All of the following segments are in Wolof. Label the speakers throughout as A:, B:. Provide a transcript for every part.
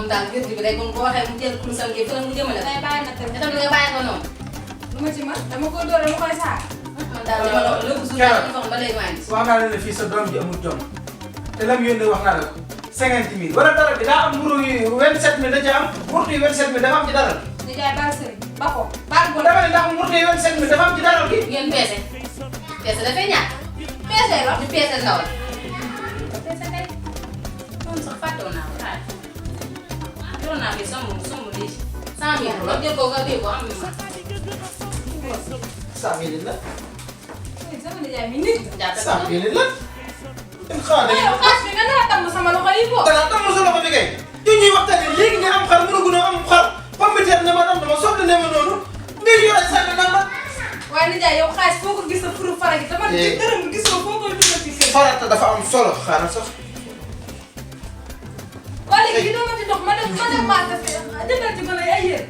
A: daal gerte bi rek moom boo waxee mu jël kuréel gi fële mu jëmale.
B: day bàyyi na tamit
A: itam nga bàyyi ko noonu.
B: lu ma ci mën dama ko door dama koy saar.
A: man daal li ma la wax lépp suuf si ba léegi maa ngi.
C: wax naa ne fii sa doom ji amul jom te lam yónnee wax naa la ko 50 000 wala dara bi daa am mburu yi 27000 da ca am mburu yi 27000 dafa am ci dara.
B: di jaay baal sëriñ ba ko baal ko.
C: dama ne ndax mburu yi 27000 dafa am ci dara gi.
A: ngeen peese peese dafay ñàkk.
B: peese la
A: di peese ndaw la.
B: peese kay.
A: moom sax fàttewoon naa ko xaaral. yoroon naa fi somb lii 100000 la jël ko nga dégg ko am na ma.
C: 100000 la.
B: sama nijaay mi nit.
C: 100000 la. xaaral
B: yow xaas bi nga dara tàmm sama loxo yi foofu.
C: dara tàmm sa loxo bi kay. ñuy waxtaanee léegi nga am xar mënaguñoo am xar pomme de terre ne ma am dama sotti ne ma noonu mbir yu ay sànni nan la.
B: waaye nijaay yow xaas foo ko gis sa furu fara gi dama ci dërëm gisoo foo koy dugal ci kër.
C: farata dafa am solo xaaral sax.
B: waa léegi doo ma ci dox ma dem marché fi jëndal ci mën a ay yéen.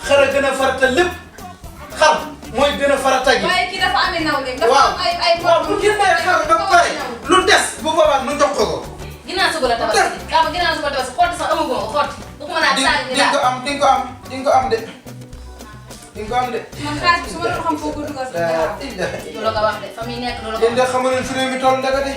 C: xar a gën a farata lépp xar mooy gën a farata gi.
B: waaye kii dafa amee nawleem.
C: waaw
B: dafa am ay
C: waaw bu jëndee xar ba pare lu des bu boobaa nu jox ko ko.
A: ginnaaw suba la tabaski. kaa ginnaaw suba tabaski xotti sax amagu ma ko xotti. bu ko mën a saa
C: di nga ko am di nga ko am di nga ko am de. di nga ko am de.
B: man xaas bi su ma doon xam foo ko dugal sa ginnaaw.
A: du la ko wax de fa muy nekk du la ko
C: yéen de
A: wax.
C: xamu leen fi réew mi toll ndaka de.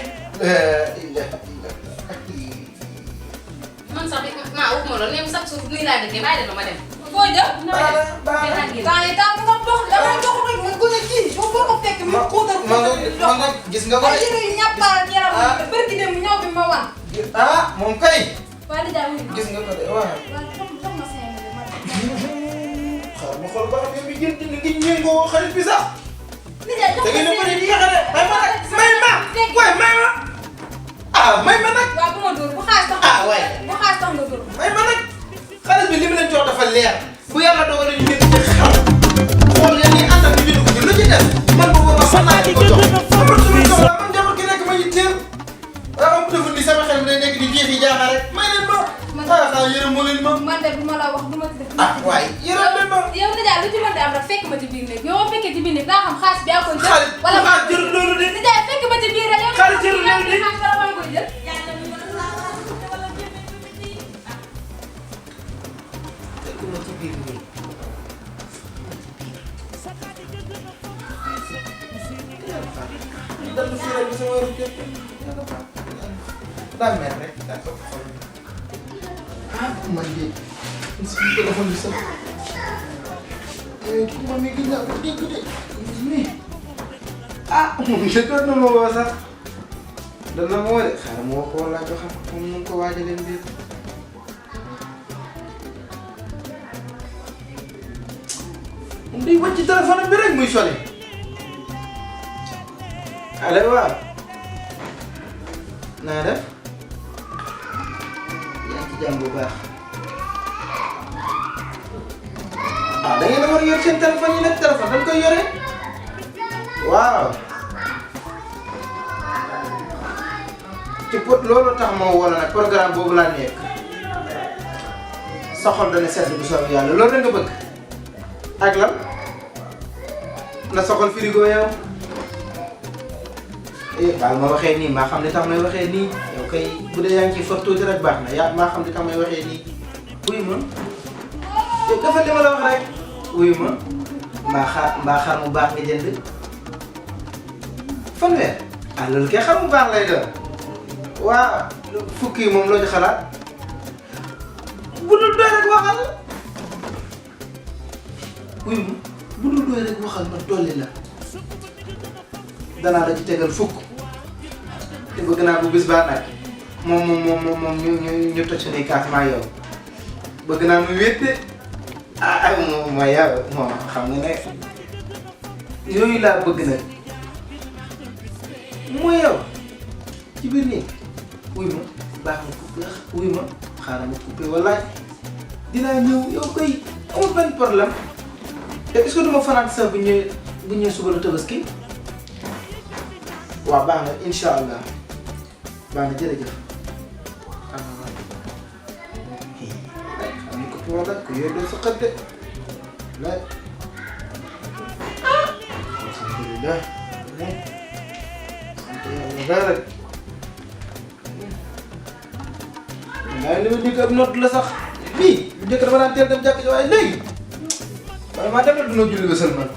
A: man sax bi maa waxuma loolu même chaque jour nii laa dëkkee bàyyi leen ma dem.
B: foo jëm.
C: baax na
B: temps yi temps nga dox dama dox rek mu gën a kii foo ko fekk mu xuutal
C: ma nga gis nga ko
B: ay yére yu ñàppaal yaram bërki dem ñëw bi ma wan.
C: ah moom kay.
B: waa di jaay wuyu ma.
C: gis nga ko de waaw.
B: waaw jox ma 5000 ma dem.
C: xaaral ma xool ba xam ne bii jënd ngi ñëngoo xarit bi sax.
B: di jaay jox
C: da
B: ma
C: ngeen a bëri
B: 5000.
C: di yàq de may ma nag may ma waay may ma ah may ma nag
B: waaw bu ma dóor bu xaas tax.
C: ah waay
B: bu xaas tax nga dóor.
C: may ma nag xaalis bi li mu leen jox dafa leer bu yàlla dogalee ñu nekk ci xam xool leen ni àndal ñu jënd ko ci lu ci des man bu boobaa fan laa ko jox man jabar gi nekk ma yitteel waaw am defu ni sama xel mi day nekk di jeex yi jaaxal rek may leen ma xaaral yërëm moo leen ma
B: man de bu ma la wax du ma ci def.
C: ah waay yërëm leen ma
B: yow di jaay lu ci mën di am rek fekk ma ci biir néeg yow ma fekkee ci biir néeg daa xam xaalis bi yaa koy jël.
C: xaalis
B: wala
C: xaalis jërul loolu de
B: di jaay fekk ma ci biir rek yow.
C: xaalis jërul loolu de
B: xaalis wala maa koy jël.
C: fekk ma ci biir nii dal fi rek sama waru jëpp daa mer rek daa ko xool ah man de suñu téléphone bi sax kii moom mi gën naa ko dégg de nii ah moom de doon na ma woo sax doon na ma woo de xaaral ma woo ko wala ko xam moom nu ko waajalee mbir moom day wàcc téléphone bi rek muy soli allo waaw naa def yaa ngi ci jàmm bu baax ah da ngeen a war a yor seen téléphone yi nag téléphone dañ koy yore waaw ci pot loolu tax ma woo la nag programme boobu laa nekk sa xol dana sedd bu soobee yàlla loolu da nga bëgg ak lan na sa xol frigo yow baal ma waxee nii maa xam ne tax may waxee nii yow kay bu dee yaa ngi ciy for tuuti rek baax na yaa maa xam ne tax may waxee nii wuyu ma dafa li ma la wax rek wuyu ma mbaa xar mu baax nga jënd fanweer ah loolu kay xar mu baax lay doon waa fukki yi moom loo ci xalaat bu dul doy rek waxal wuyu ma bu dul doy rek waxal ma dolli la danaa la ci tegal fukk te bëgg naa bu bis baa nag moom ñu toj suñuy kaas maa yow bëgg naa mu wétte moom ma yow moom xam nga ne yooyu laa bëgg nag mooy yow ci biir nii wuy ma baax na coupé wuy ma xaaral ma coupé wallaay dinaa ñëw yow koy amul benn problème te est-ce que duma fanaan sax bu ñëwee suba la tabaski waaw baax na incha allah baax na jërëjëf xam ni coupé wala ko yooyu doo sa xët de wallaay alhamdulilah dara waaye li ma dégg ab noot la sax bii bu njëkk dama daan teel dem jàkk ji waaye léegi wala maa dem la duna julli ba sëlmal